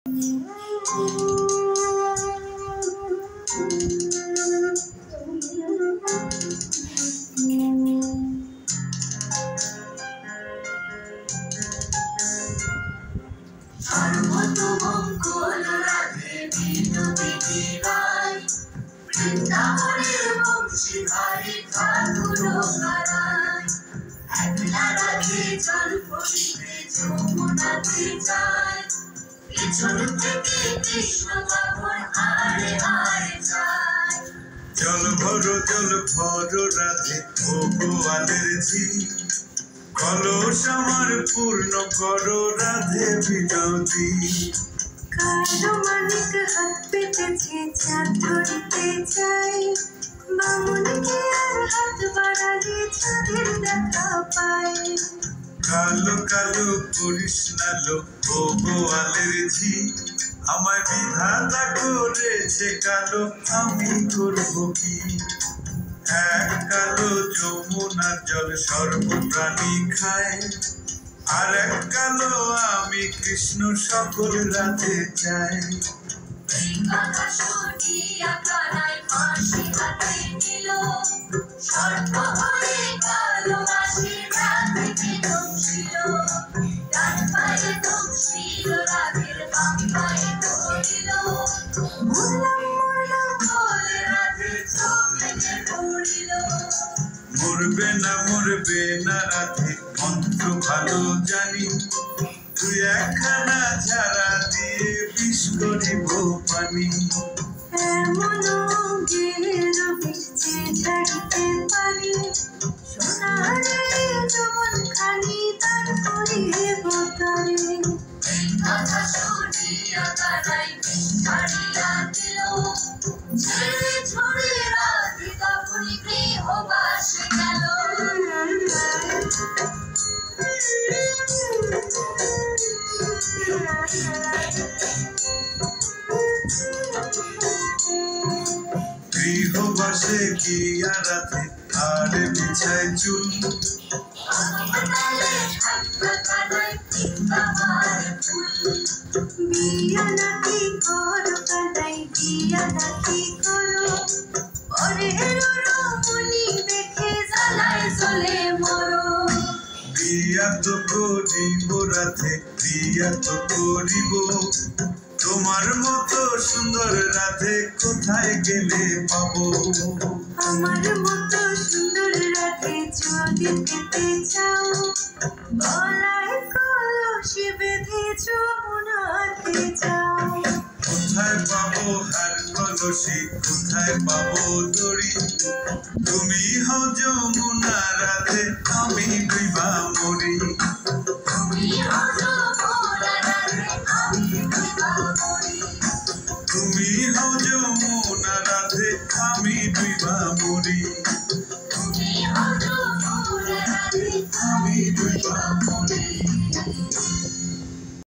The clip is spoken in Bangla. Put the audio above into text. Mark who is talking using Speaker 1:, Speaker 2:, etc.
Speaker 1: সর্বতমঙ্গল রাধে বিনোদিনী রায়, বৃন্দাবনের বংশীধারী ঠাকুর হারায়। একলা রাধে জল পড়িতে যমুনাতে যায়, পিছন থেকে কৃষ্ণ তখন আড়ে আড়ে যায়।
Speaker 2: জল ভর রাধে ও গোয়ালের ঝি, কলস আমার পূর্ণ করো রাধে বিনোদী।
Speaker 1: কালো মানিক হাত পেতেছে চাঁদ ধরিতে চাই, বামুনকে আর হাত বাড়ালে চাঁদের দেখা পায়।
Speaker 2: কালো কালো করিস না লো ও গোয়ালের ঝি, আমায় বিধাতা করেছে কালো, আমি করবো কি? এক কালো যমুনার জল সর্বপ্রাণী খায়, আর এক কালো আমি কৃষ্ণ সকল রাধে চাই।
Speaker 1: এই কথা শুনিয়া কানাই ফাঁসি হাতে নিল, সর্প হয়ে কালো মাসি রাধেকে দংশিল। ডান পায়ে দংশিল রাধের, বাম পায়ে ধরিল। মরলাম বলে রাধে চোখ ভেঙে পড়িল।
Speaker 2: মরবে না রাধে মন্ত্র ভালো জানি, তুই একখানা ঝাড়া দিয়ে বিষ করিব পানি।
Speaker 1: এমন অঙ্গের বীজে ছাড়িতে পারি, সোনারে যেমন খানি তার করিব তারে। এই কথা শুনিয়া কানাই ছাড়িয়া দিল, ছেড়ে ছড়ে রাধে তখন গৃহবাসে গেল।
Speaker 2: গৃহবাসে গিয়া রাধে আর বিছায় চুল,
Speaker 1: বিয়া নাকি করো কানাই, বিয়া নাকি করো, পরের রমণী দেখে জ্বালায় জ্বলে মরো।
Speaker 2: বিয়া তো করিব রাধে, বিয়া তো করিব, তোমার মতো সুন্দর রাধে কোথায় গেলে পাবো?
Speaker 1: আমার মতো সুন্দর রাধে যদি পেতে চাও, গলায় কলসি বেঁধে যমুনাতে যাও।
Speaker 2: কোথায় পাবো হার কলসি, কোথায় পাবো দড়ি? তুমি হও যমুনা রাধে, আমি ডুইবা মরি।
Speaker 1: তুমি হও যমুনা রাধে, আমি ডুইবা মরি।
Speaker 2: তুমি হও যমুনা রাধে, আমি ডুইবা মরি।
Speaker 1: তুমি হও যমুনা রাধে,
Speaker 2: আমি ডুইবা মরি।